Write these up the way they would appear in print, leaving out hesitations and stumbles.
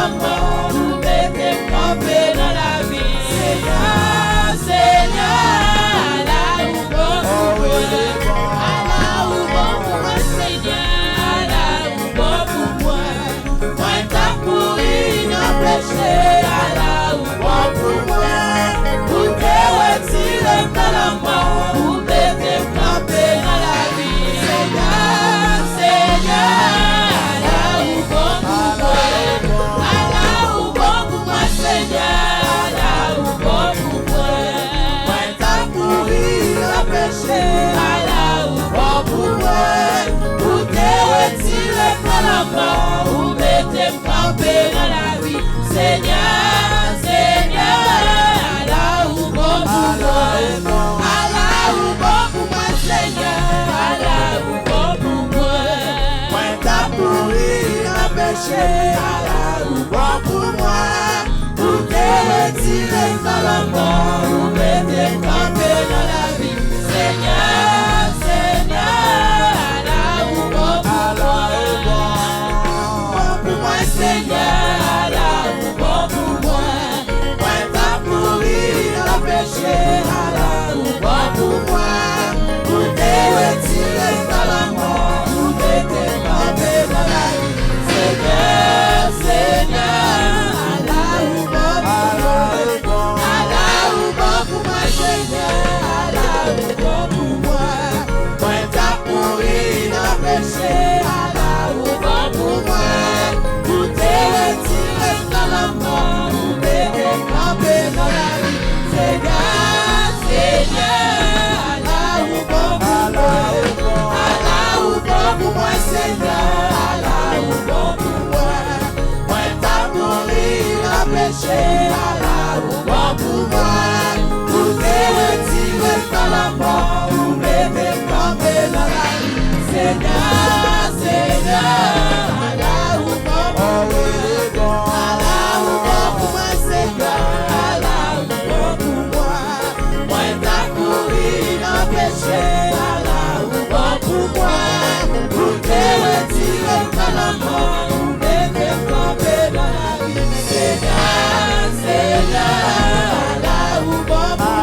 la mort, vous mettez campé dans la vie. Seigneur, Seigneur, là où bon pour moi, là où bon pour moi, Seigneur, là où bon pour moi. Moi, t'as pourri dans péché, là où bon pour moi. Vous te retirez dans la mort, vous mettez campé dans la vie. Seigneur, Seigneur, là où bon pour moi, là où bon pour moi, Seigneur, là où bon pour moi. Moi, t'as pourri dans péché, là où bon pour moi. Vous te retirez dans la mort, vous mettez campé dans la vie. Seigneur, Seigneur, là où bon pour moi, là où bon pour moi, Seigneur, là où bon pour moi. Moi, t'as pourri dans péché, là où bon pour moi. Vous te retirez dans la mort, vous mettez campé dans la vie. Seigneur, Seigneur, là où bon pour moi, Seigneur, là où bon pour moi. Moi, t'as pourri dans péché, là où bon pour moi. Vous te retirez dans la mort, vous mettez campé dans la vie. Seigneur, Seigneur, là où bon pour moi, là où bon pour moi, Seigneur, là où bon pour moi. Moi, t'as pourri dans péché, là où bon pour moi. Vous te retirez dans la mort, vous mettez campé dans la vie. Seigneur, Seigneur, là où bon pour moi, là où bon pour moi, Seigneur, là où bon pour moi. Moi, t'as pourri dans péché, là où bon pour moi. Vous te retirez dans la mort, vous mettez campé dans la vie. Seigneur, Seigneur, là où bon pour moi, là où bon pour moi, Seigneur, là où bon pour moi. Moi, t'as pourri dans péché, là où bon pour moi. Vous te retirez dans la mort, vous mettez campé dans la vie. Seigneur, Seigneur, là où bon pour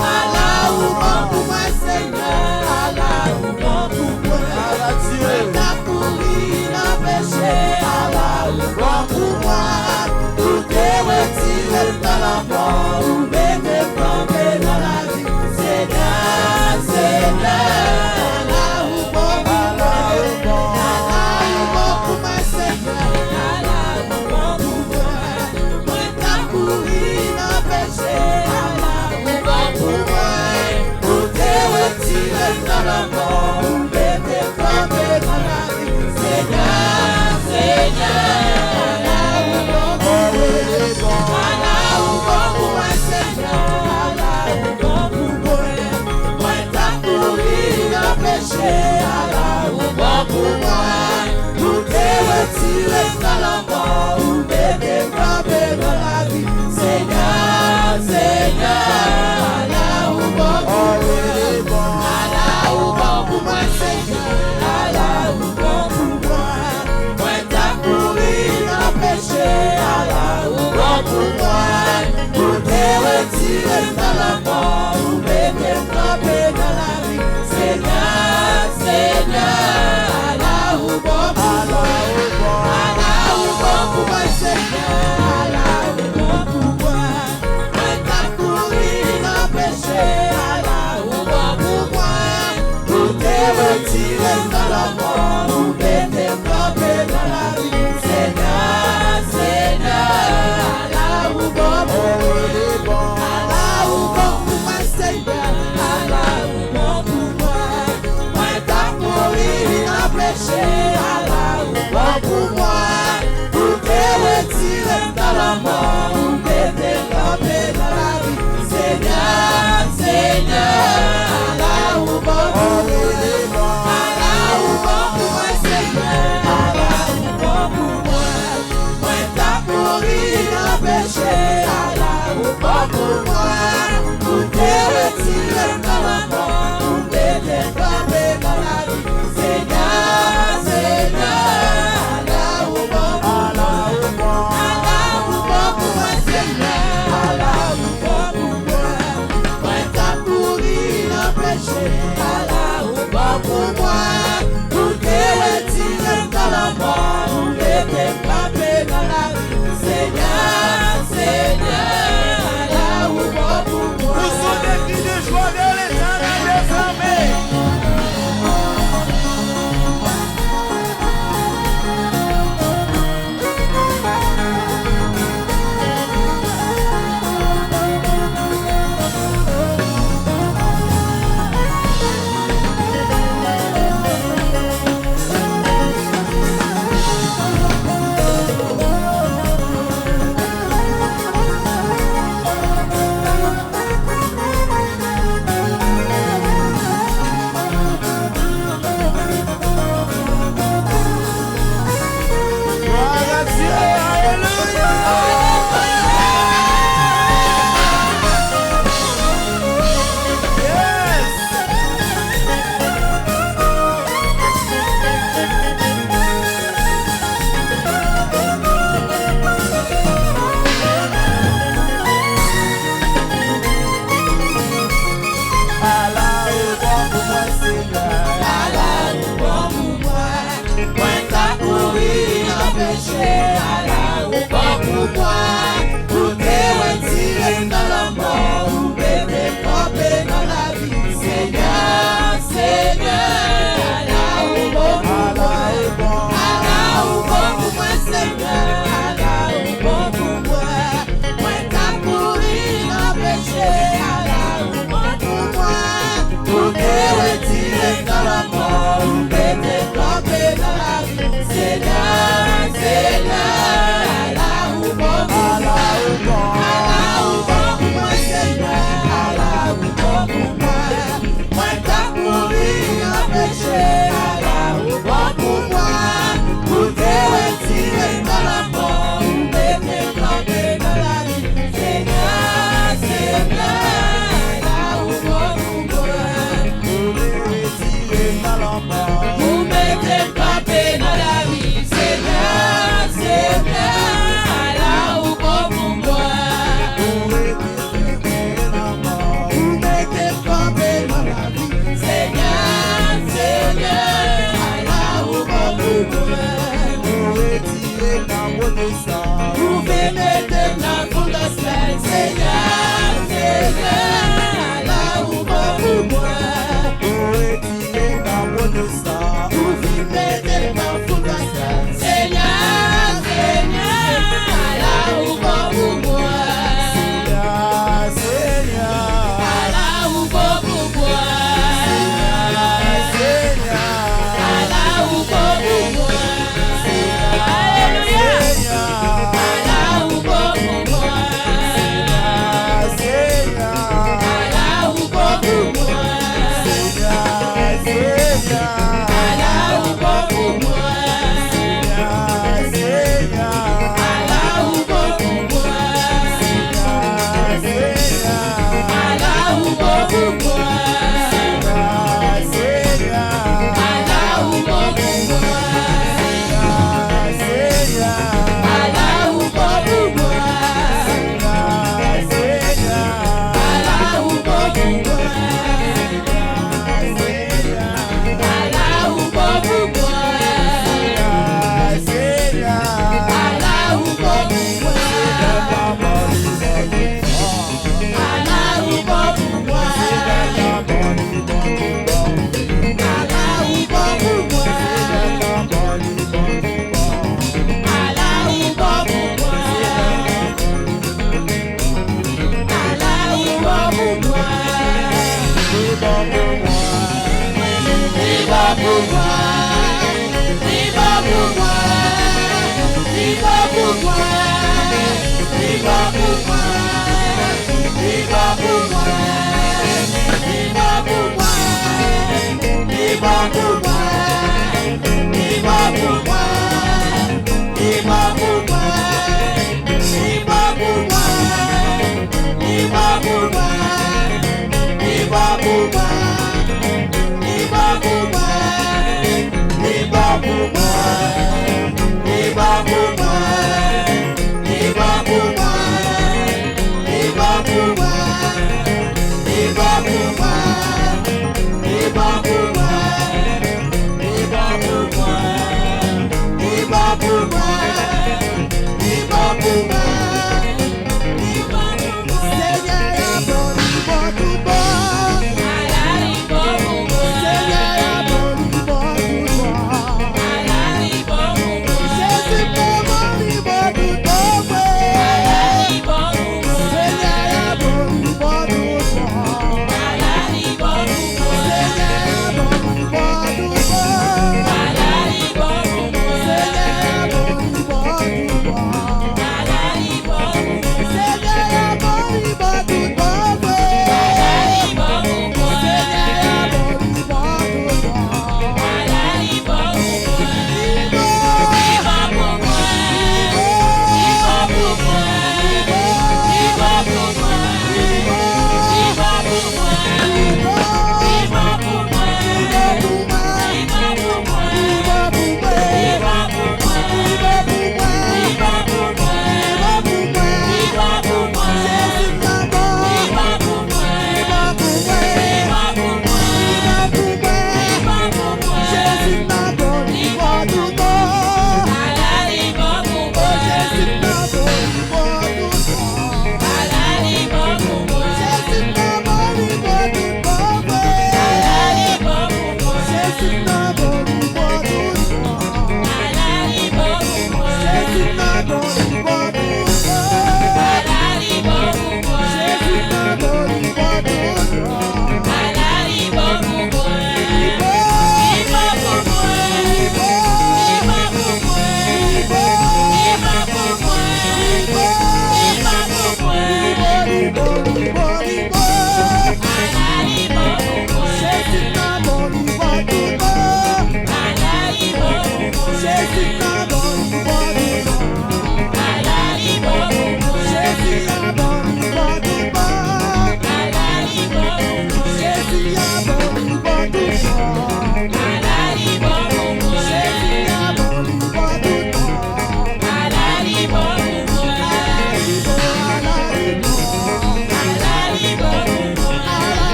moi, là où bon pour moi, Seigneur, là où bon pour moi. Moi, t'as pourri dans péché, là où bon pour moi. Vous te retirez dans la mort, vous mettez campé dans la vie. Seigneur, Seigneur, là où bon pour moi, là où bon pour moi, Seigneur, là où bon pour moi. Moi, t'as pourri dans péché, là où bon pour moi. Vous te retirez dans la mort, vous mettez campé dans la vie. Seigneur, Seigneur, là où bon pour moi, là où bon pour moi, Seigneur, là où bon pour moi. Moi, t'as pourri dans péché, là où bon pour moi. Vous te retirez dans la mort, vous mettez campé dans la vie. Seigneur, Seigneur, là où bon pour moi, là où bon pour moi, Seigneur, là où bon pour moi. Moi, t'as pourri dans péché, là où bon pour moi. Vous te retirez dans la mort, vous mettez campé dans la vie. Seigneur, Seigneur, là où bon pour moi, là où bon pour moi, Seigneur, là où bon pour moi. Moi, t'as pourri dans péché, là où bon pour moi. Vous te retirez dans la mort, vous mettez campé dans la vie. Seigneur, Seigneur, là où bon pour moi, là où bon pour moi,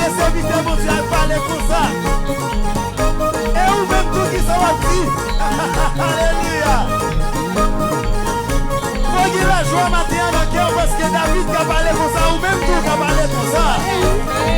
les serviteurs vont dire parler comme ça. Et ou même tout qui sont assis. Alléluia. Faut qu'il y ait la joie matin dans le cœur parce que David qui a parlé comme ça, ou même tout qui a parlé comme ça.